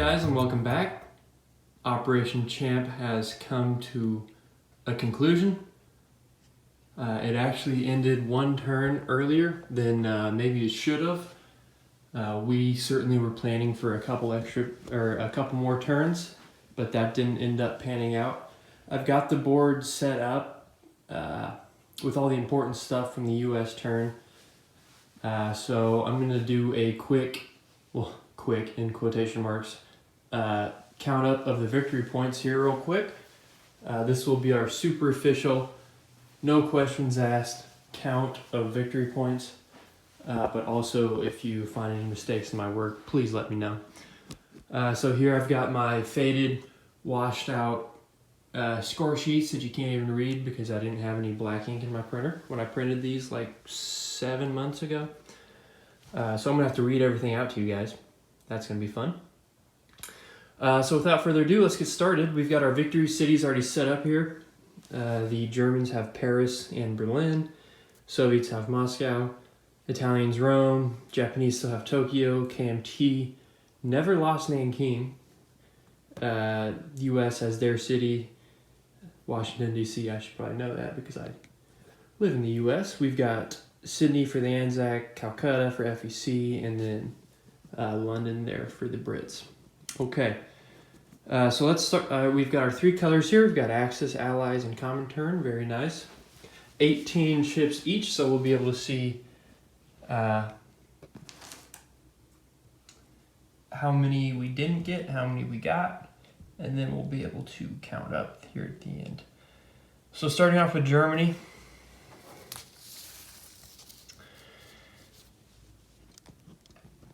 guys, and welcome back. Operation Champ has come to a conclusion. It actually ended one turn earlier than maybe it should have. We certainly were planning for a couple more turns, but that didn't end up panning out. I've got the board set up with all the important stuff from the US turn. So I'm going to do a quick in quotation marks, count up of the victory points here real quick. This will be our super official, no questions asked count of victory points. But also, if you find any mistakes in my work, please let me know. So here I've got my faded, washed out score sheets that you can't even read because I didn't have any black ink in my printer when I printed these like 7 months ago. So I'm going to have to read everything out to you guys. That's going to be fun. So without further ado, let's get started. We've got our victory cities already set up here. The Germans have Paris and Berlin. Soviets have Moscow. Italians Rome. Japanese still have Tokyo. KMT never lost Nanking. US has their city. Washington, D.C. I should probably know that because I live in the US. We've got Sydney for the Anzac, Calcutta for FEC, and then London there for the Brits. Okay, so let's start. We've got our three colors here. We've got Axis, Allies, and Comintern. Very nice. 18 ships each, so we'll be able to see how many we didn't get, how many we got, and then we'll be able to count up here at the end. So starting off with Germany.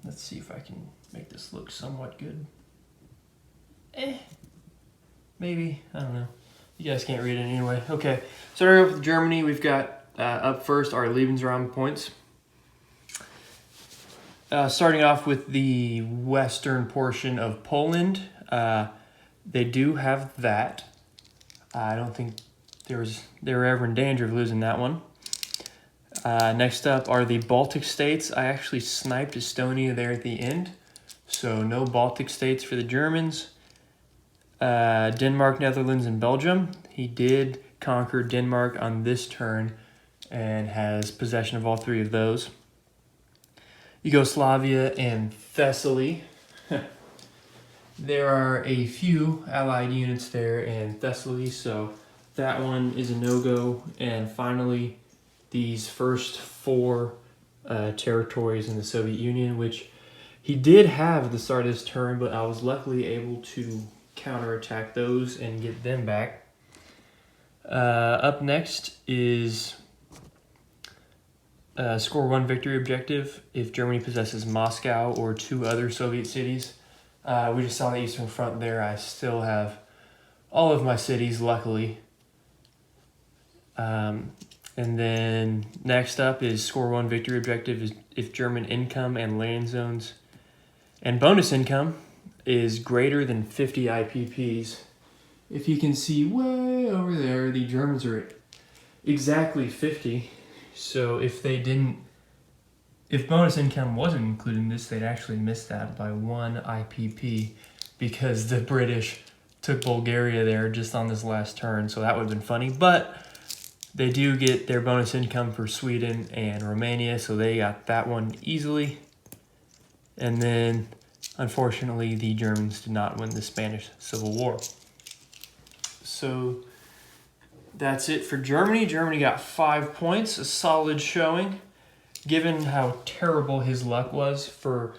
Let's see if I can make this look somewhat good. Maybe, I don't know. You guys can't read it anyway. Okay, starting off with Germany, we've got up first our Lebensraum points. Starting off with the western portion of Poland, they do have that. I don't think they were ever in danger of losing that one. Next up are the Baltic states. I actually sniped Estonia there at the end, so no Baltic states for the Germans. Denmark, Netherlands, and Belgium. He did conquer Denmark on this turn and has possession of all three of those. Yugoslavia and Thessaly. There are a few allied units there in Thessaly, so that one is a no-go. And finally, these first four territories in the Soviet Union, which he did have at the start of his turn, but I was luckily able to counterattack those and get them back. Up next is score one victory objective if Germany possesses Moscow or two other Soviet cities. We just saw the Eastern Front there. I still have all of my cities, luckily. And then next up is score one victory objective is if German income and land zones and bonus income is greater than 50 IPPs. If you can see way over there, the Germans are at exactly 50. So if bonus income wasn't included in this, they'd actually miss that by 1 IPP because the British took Bulgaria there just on this last turn. So that would have been funny, but they do get their bonus income for Sweden and Romania, so they got that one easily. And then, unfortunately, the Germans did not win the Spanish Civil War. So that's it for Germany. Germany got 5 points, a solid showing, given how terrible his luck was for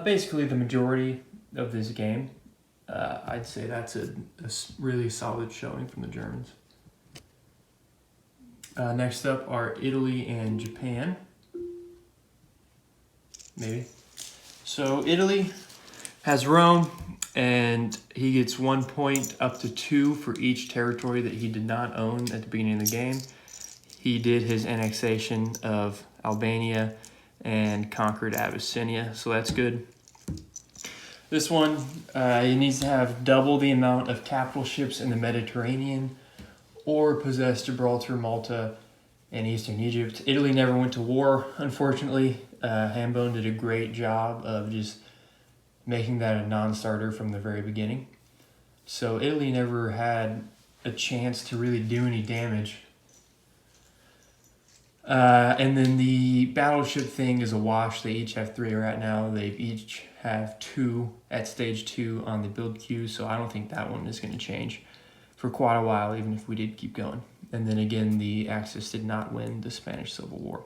basically the majority of this game. I'd say that's a really solid showing from the Germans. Next up are Italy and Japan. Maybe. So Italy has Rome, and he gets 1 point up to 2 for each territory that he did not own at the beginning of the game. He did his annexation of Albania and conquered Abyssinia, so that's good. This one, he needs to have double the amount of capital ships in the Mediterranean or possess Gibraltar, Malta, and Eastern Egypt. Italy never went to war, unfortunately. Hambone did a great job of just making that a non-starter from the very beginning. So Italy never had a chance to really do any damage. And then the battleship thing is a wash. They each have 3 right now. They each have 2 at stage 2 on the build queue, so I don't think that one is going to change for quite a while, even if we did keep going. And then again, the Axis did not win the Spanish Civil War.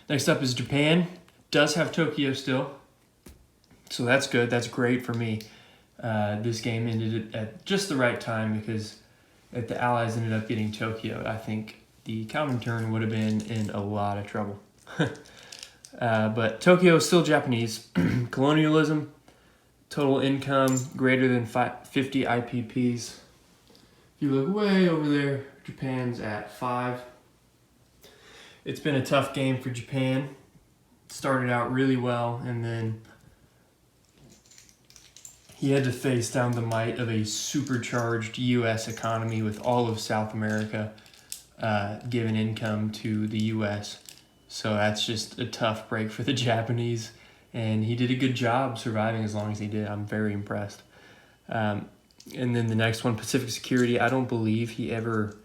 Next up is Japan. Does have Tokyo still, so that's good. That's great for me. This game ended at just the right time, because if the Allies ended up getting Tokyo, I think the Comintern would have been in a lot of trouble. But Tokyo is still Japanese. Colonialism, total income greater than 50 IPPs. If you look way over there, Japan's at 5. It's been a tough game for Japan. Started out really well, and then he had to face down the might of a supercharged U.S. economy with all of South America giving income to the U.S. So that's just a tough break for the Japanese, and he did a good job surviving as long as he did. I'm very impressed. And then the next one, Pacific Security. I don't believe he ever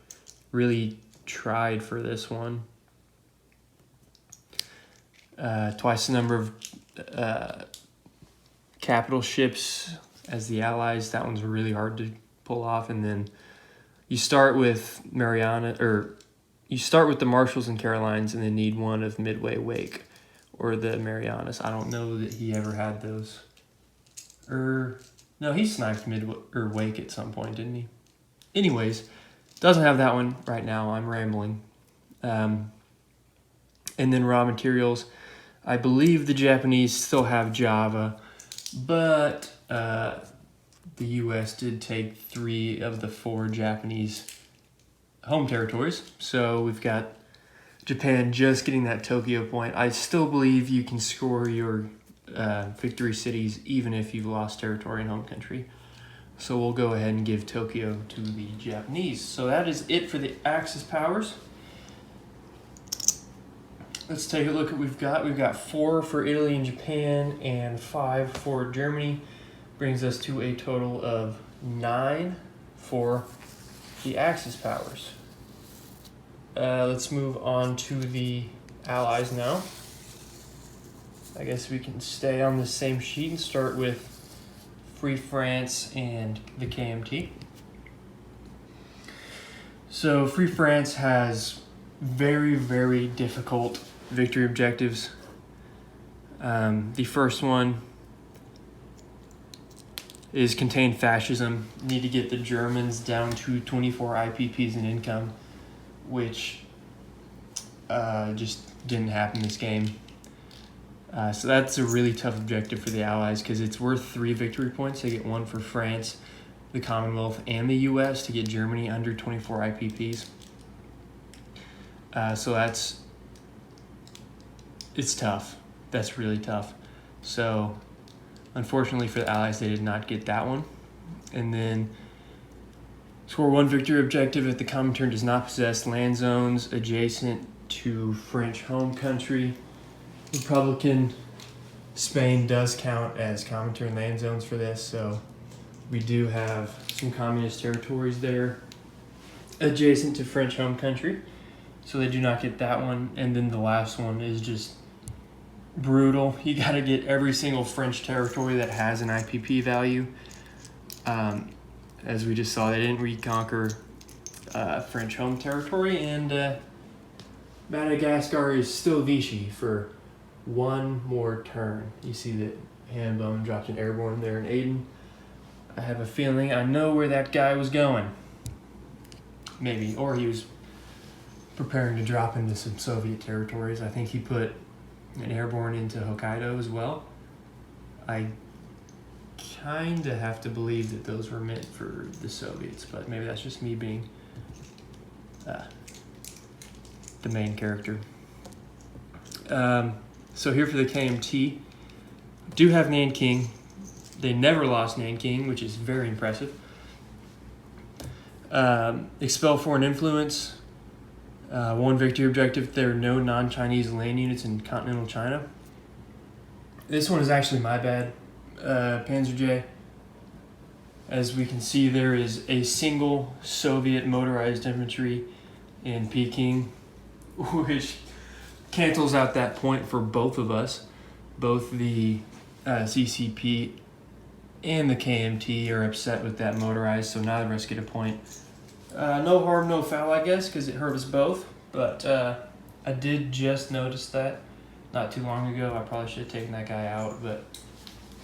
really tried for this one. Twice the number of capital ships as the Allies. That one's really hard to pull off. And then you start with you start with the Marshalls and Carolines, and then need one of Midway Wake or the Marianas. I don't know that he ever had those. No, he sniped Wake at some point, didn't he? Anyways, doesn't have that one right now. I'm rambling. And then raw materials. I believe the Japanese still have Java, but the U.S. did take 3 of the 4 Japanese home territories. So we've got Japan just getting that Tokyo point. I still believe you can score your victory cities even if you've lost territory in home country. So we'll go ahead and give Tokyo to the Japanese. So that is it for the Axis powers. Let's take a look at what we've got. We've got 4 for Italy and Japan and 5 for Germany. Brings us to a total of 9 for the Axis powers. Let's move on to the Allies now. I guess we can stay on the same sheet and start with Free France and the KMT. So Free France has very, very difficult victory objectives. The first one is contain fascism. You need to get the Germans down to 24 IPPs in income, which just didn't happen this game. So that's a really tough objective for the Allies, because it's worth 3 victory points. They get 1 for France, the Commonwealth, and the U.S. to get Germany under 24 IPPs. So it's tough. That's really tough. So unfortunately for the Allies, they did not get that one. And then score 1 victory objective if the Comintern does not possess land zones adjacent to French home country. Republican Spain does count as Comintern land zones for this, so we do have some communist territories there adjacent to French home country. So they do not get that one. And then the last one is just brutal. You got to get every single French territory that has an IPP value. As we just saw, they didn't reconquer French home territory, and Madagascar is still Vichy for 1 more turn. You see that Hambone dropped an airborne there in Aden. I have a feeling I know where that guy was going. Maybe, or he was preparing to drop into some Soviet territories. I think he put an airborne into Hokkaido as well. I kind of have to believe that those were meant for the Soviets, but maybe that's just me being the main character. So here for the KMT, do have Nanking. They never lost Nanking, which is very impressive. Expel foreign influence. 1 victory objective. There are no non-Chinese land units in continental China. This one is actually my bad, Panzer J. As we can see, there is a single Soviet motorized infantry in Peking, which cancels out that point for both of us. Both the CCP and the KMT are upset with that motorized, so neither of us get a point. No harm, no foul, I guess, because it hurt us both. But I did just notice that not too long ago. I probably should have taken that guy out, but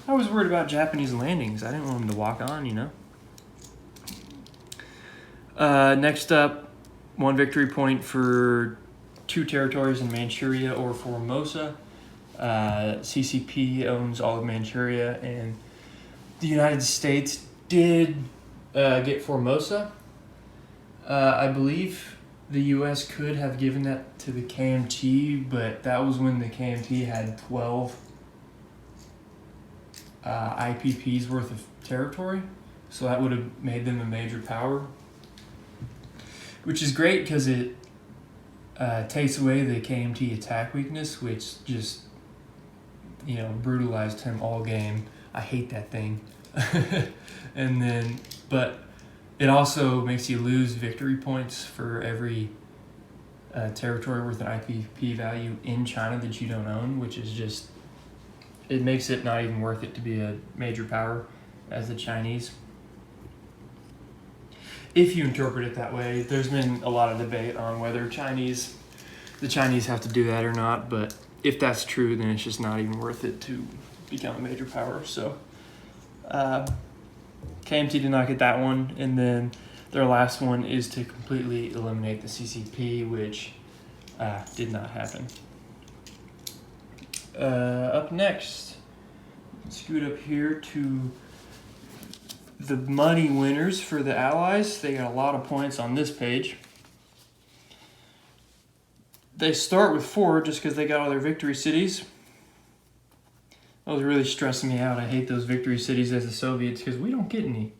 I was worried about Japanese landings. I didn't want him to walk on, you know. Next up, 1 victory point for 2 territories in Manchuria or Formosa. CCP owns all of Manchuria, and the United States did get Formosa. I believe the U.S. could have given that to the KMT, but that was when the KMT had 12 IPPs worth of territory, so that would have made them a major power, which is great because it takes away the KMT attack weakness, which just, you know, brutalized him all game. I hate that thing. And then, but it also makes you lose victory points for every territory with an IPP value in China that you don't own, which is just, it makes it not even worth it to be a major power as the Chinese. If you interpret it that way, there's been a lot of debate on whether the Chinese have to do that or not, but if that's true, then it's just not even worth it to become a major power. So KMT did not get that one, and then their last one is to completely eliminate the CCP, which did not happen. Up next, scoot up here to the money winners for the Allies. They got a lot of points on this page. They start with 4 just because they got all their victory cities. That was really stressing me out. I hate those victory cities as the Soviets because we don't get any.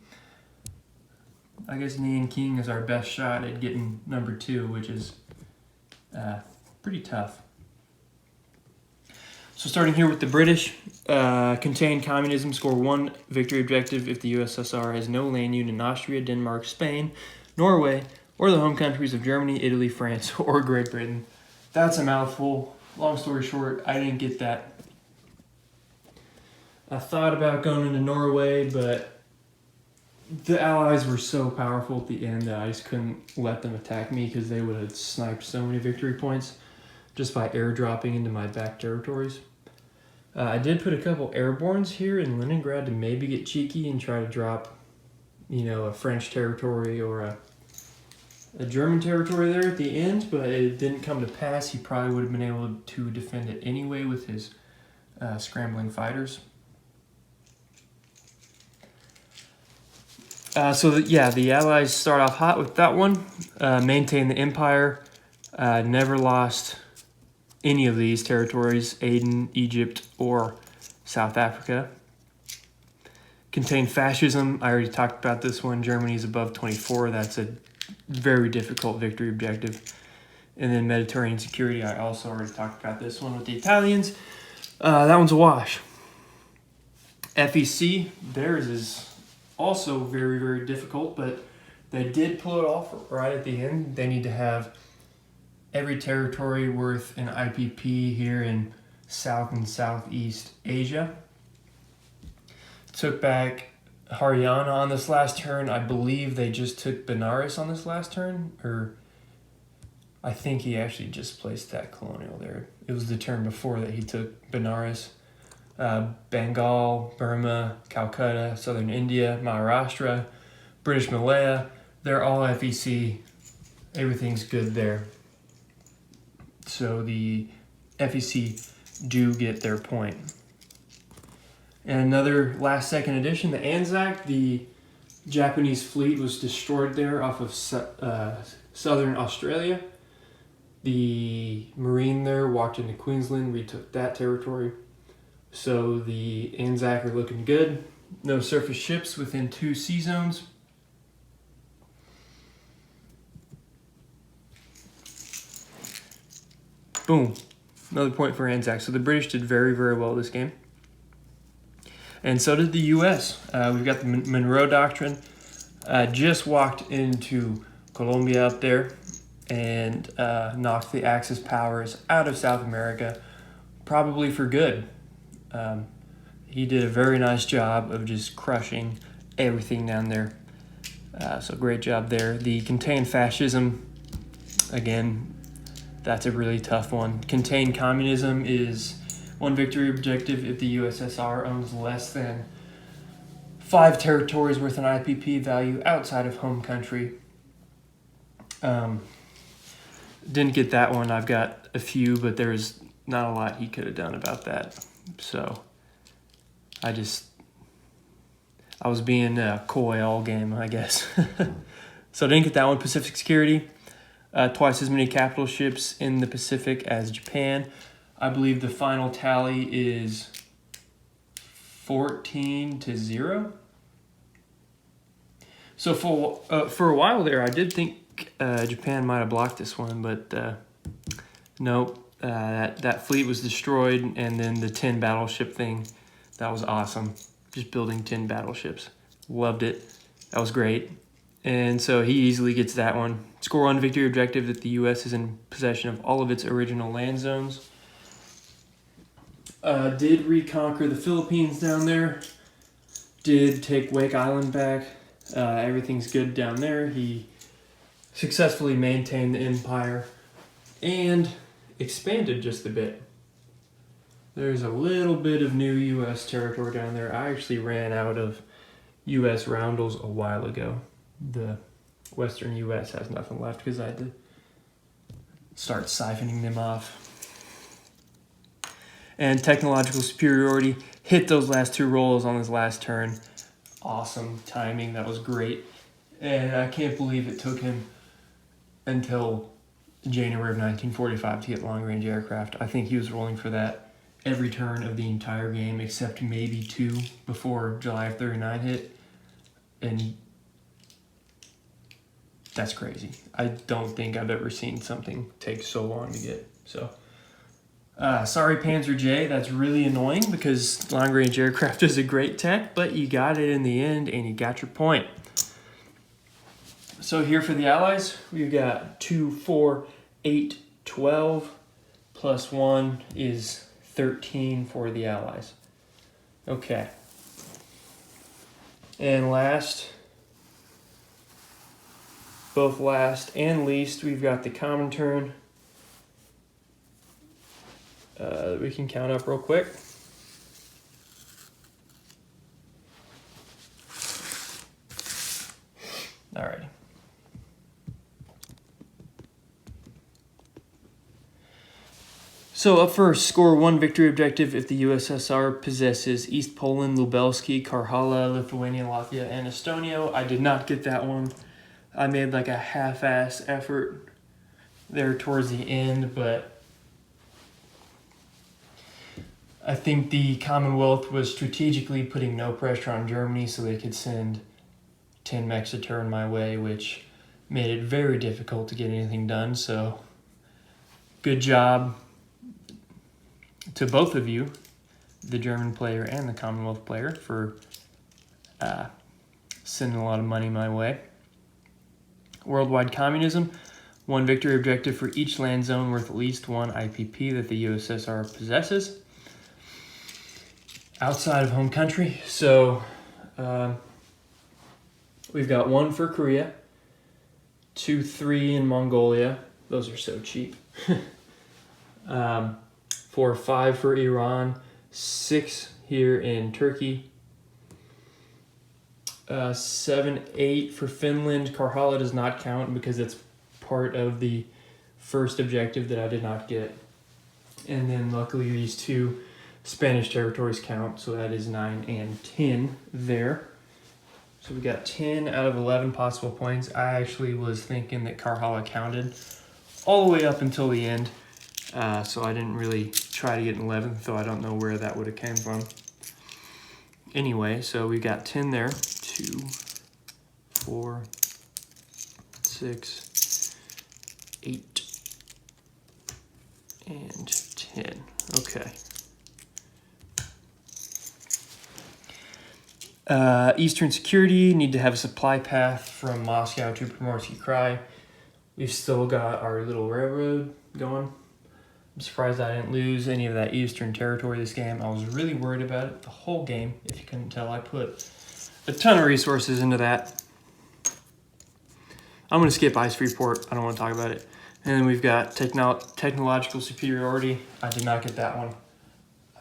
I guess Nanking is our best shot at getting number 2, which is pretty tough. So starting here with the British, contain communism, score 1 victory objective if the USSR has no land union in Austria, Denmark, Spain, Norway, or the home countries of Germany, Italy, France, or Great Britain. That's a mouthful. Long story short, I didn't get that. I thought about going into Norway, but the Allies were so powerful at the end that I just couldn't let them attack me because they would have sniped so many victory points just by airdropping into my back territories. I did put a couple airbornes here in Leningrad to maybe get cheeky and try to drop, you know, a French territory or a German territory there at the end, but it didn't come to pass. He probably would have been able to defend it anyway with his scrambling fighters. The Allies start off hot with that one. Maintain the empire. Never lost any of these territories, Aden, Egypt, or South Africa. Contain fascism. I already talked about this one. Germany is above 24. That's a very difficult victory objective. And then Mediterranean security. I also already talked about this one with the Italians. That one's a wash. FEC, theirs is also very, very difficult, but they did pull it off right at the end. They need to have every territory worth an IPP here in South and Southeast Asia. Took back Haryana on this last turn. I believe they just took Benares on this last turn, or I think he actually just placed that colonial there. It was the turn before that he took Benares. Bengal, Burma, Calcutta, Southern India, Maharashtra, British Malaya, they're all FEC. Everything's good there. So the FEC do get their point. And another last second addition, the Anzac, the Japanese fleet was destroyed there off of southern Australia. The Marine there walked into Queensland, retook that territory. So the Anzac are looking good. No surface ships within 2 sea zones. Boom. Another point for Anzac. So the British did very, very well this game. And so did the U.S. We've got the Monroe Doctrine. Just walked into Colombia up there and knocked the Axis powers out of South America, probably for good. He did a very nice job of just crushing everything down there. So great job there. The contain fascism, again, that's a really tough one. Contain communism is one victory objective if the USSR owns less than 5 territories with an IPP value outside of home country. Didn't get that one. I've got a few, but there's not a lot he could have done about that. So I was being coy all game, I guess. So I didn't get that one. Pacific Security, twice as many capital ships in the Pacific as Japan. I believe the final tally is 14-0. So for a while there, I did think Japan might have blocked this one, but nope. That fleet was destroyed, and then the 10 battleship thing, that was awesome. Just building 10 battleships. Loved it. That was great. And so he easily gets that one. Score 1 victory objective that the U.S. is in possession of all of its original land zones. Did reconquer the Philippines down there. Did take Wake Island back. Everything's good down there. He successfully maintained the empire and expanded just a bit. There's a little bit of new U.S. territory down there. I actually ran out of U.S. roundels a while ago. The western U.S. has nothing left because I had to start siphoning them off. And technological superiority, hit those last 2 rolls on his last turn. Awesome timing, that was great. And I can't believe it took him until January of 1945 to get long-range aircraft. I think he was rolling for that every turn of the entire game, except maybe 2 before July of 39 hit. And that's crazy. I don't think I've ever seen something take so long to get. So, sorry Panzer J, that's really annoying because long-range aircraft is a great tech, but you got it in the end and you got your point. So here for the Allies, we've got 2, 4, 8, 12, plus 1 is 13 for the Allies. Okay. And last, both last and least, we've got the Comintern. We can count up real quick. Alrighty. So up first, score 1 victory objective if the USSR possesses East Poland, Lubelski, Karhala, Lithuania, Latvia, and Estonia. I did not get that one. I made like a half-ass effort there towards the end, but I think the Commonwealth was strategically putting no pressure on Germany so they could send 10 mechs a turn my way, which made it very difficult to get anything done. So good job to both of you, the German player and the Commonwealth player, for sending a lot of money my way. Worldwide communism, 1 victory objective for each land zone worth at least 1 IPP that the USSR possesses outside of home country. So we've got 1 for Korea, 2, 3 in Mongolia. Those are so cheap. 4, 5 for Iran, 6 here in Turkey, 7, 8 for Finland. Karhala does not count because it's part of the first objective that I did not get. And then luckily these 2 Spanish territories count, so that is 9 and 10 there. So we got 10 out of 11 possible points. I actually was thinking that Karhala counted all the way up until the end. So I didn't really try to get an 11th, though I don't know where that would have came from. Anyway, so we got 10 there. 2, 4, 6, 8, and 10. Okay. Eastern Security, need to have a supply path from Moscow to Primorsky Krai. We've still got our little railroad going. I'm surprised I didn't lose any of that Eastern territory this game. I was really worried about it the whole game. If you couldn't tell, I put a ton of resources into that. I'm going to skip Ice Freeport. I don't want to talk about it. And then we've got technological superiority. I did not get that one.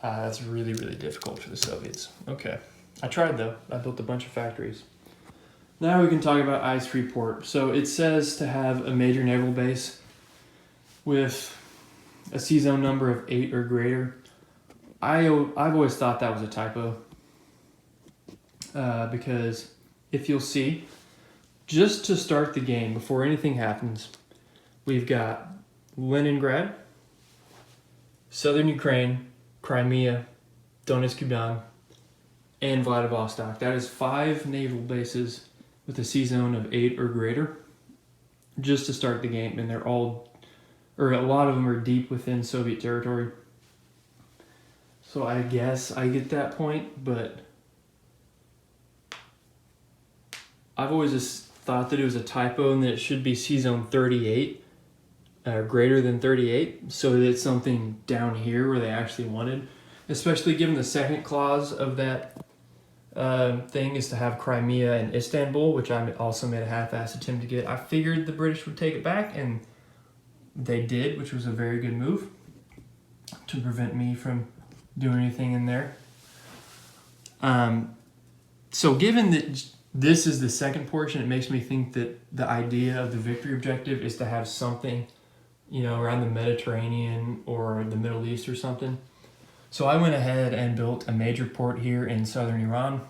That's really, really difficult for the Soviets. Okay. I tried, though. I built a bunch of factories. Now we can talk about Ice Freeport. So it says to have a major naval base with a C-zone number of 8 or greater. I've always thought that was a typo. Because if you'll see, just to start the game, before anything happens, we've got Leningrad, Southern Ukraine, Crimea, Donetsk, Kuban, and Vladivostok. That is 5 naval bases with a C-zone of 8 or greater, just to start the game, and they're all, or a lot of them are deep within Soviet territory. So I guess I get that point, but I've always just thought that it was a typo and that it should be C-zone 38, greater than 38, so that it's something down here where they actually wanted, especially given the second clause of that thing is to have Crimea and Istanbul, which I also made a half-assed attempt to get. I figured the British would take it back, and they did, which was a very good move to prevent me from doing anything in there. So given that this is the second portion, it makes me think that the idea of the victory objective is to have something, around the Mediterranean or the Middle East or something. So I went ahead and built a major port here in southern Iran,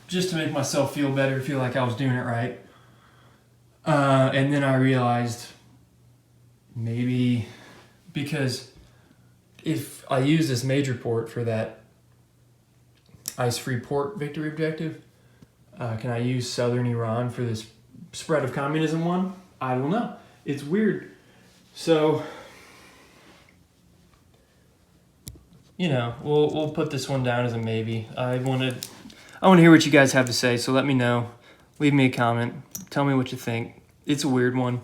just to make myself feel better, feel like I was doing it right. And then I realized maybe, because if I use this major port for that ice-free port victory objective, can I use southern Iran for this spread of communism one? I don't know. It's weird. So, we'll put this one down as a maybe. I want to hear what you guys have to say, so let me know. Leave me a comment. Tell me what you think. It's a weird one.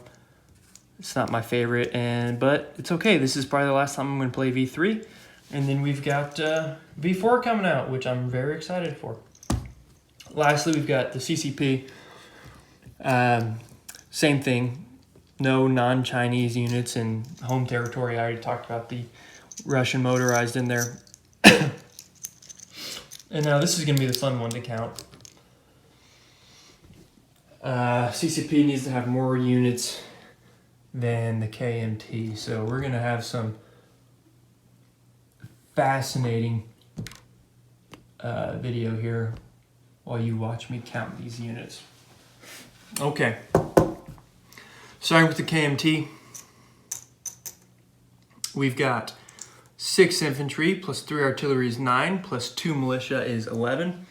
It's not my favorite, but it's okay. This is probably the last time I'm going to play V3. And then we've got V4 coming out, which I'm very excited for. Lastly, we've got the CCP. Same thing. No non-Chinese units in home territory. I already talked about the Russian motorized in there. And now this is going to be the fun one to count. CCP needs to have more units than the KMT. So we're going to have some fascinating video here while you watch me count these units. Okay. Starting with the KMT, we've got 6 infantry plus 3 artillery is 9, plus 2 militia is 11,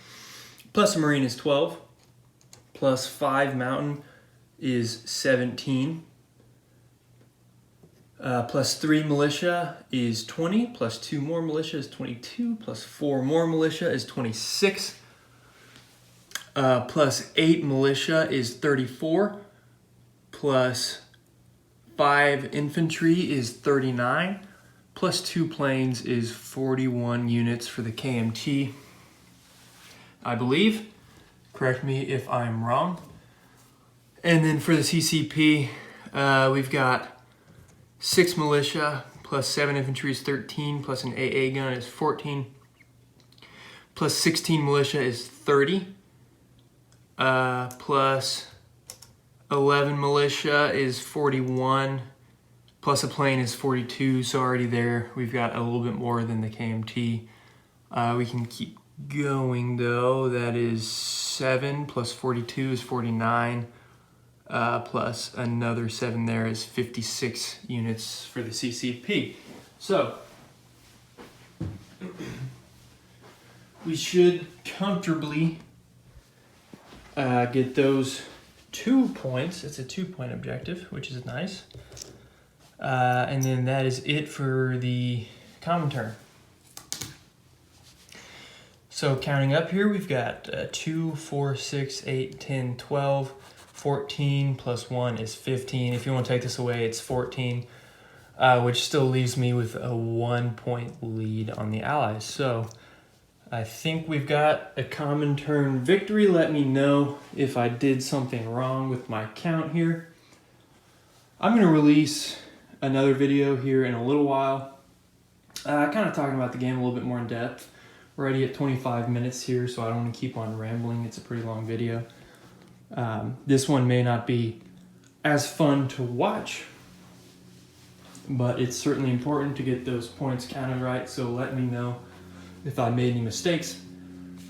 plus a marine is 12, plus 5 mountain is 17, plus 3 militia is 20, plus 2 more militia is 22, plus 4 more militia is 26, plus 8 militia is 34, plus 5 infantry is 39, plus 2 planes is 41 units for the KMT, I believe. Correct me if I'm wrong. And then for the CCP, we've got 6 militia, plus 7 infantry is 13, plus an AA gun is 14, plus 16 militia is 30, plus 11 militia is 41, plus a plane is 42, so already there we've got a little bit more than the KMT. We can keep going though. That is 7 plus 42 is 49, plus another 7 there is 56 units for the CCP. So we should comfortably get those 2 points. It's a 2-point objective, which is nice. And then that is it for the Comintern. So counting up here, we've got 2, 4, 6, 8, 10, 12, 14 plus 1 is 15. If you want to take this away, it's 14, which still leaves me with a 1-point lead on the Allies. So I think we've got a Comintern victory. Let me know if I did something wrong with my count here. I'm going to release another video here in a little while, kind of talking about the game a little bit more in depth. We're already at 25 minutes here, so I don't want to keep on rambling. It's a pretty long video. This one may not be as fun to watch, but it's certainly important to get those points counted right, so let me know if I made any mistakes.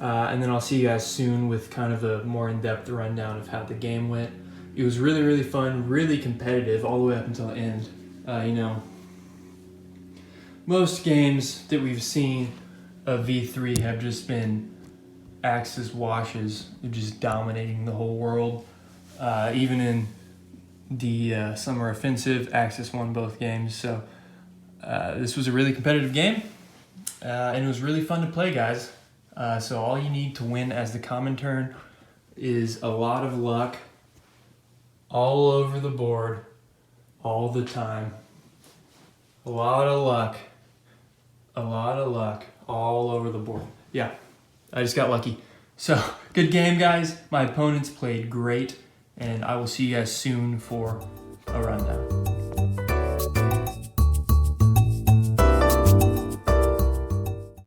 And then I'll see you guys soon with kind of a more in-depth rundown of how the game went. It was really, really fun, really competitive all the way up until the end. You know, most games that we've seen of V3 have just been Axis washes, just dominating the whole world. Even in the summer offensive, Axis won both games. So this was a really competitive game, and it was really fun to play, guys. So all you need to win as the Comintern is a lot of luck all over the board, all the time. A lot of luck all over the board. Yeah, I just got lucky. So, good game, guys. My opponents played great, and I will see you guys soon for a rundown.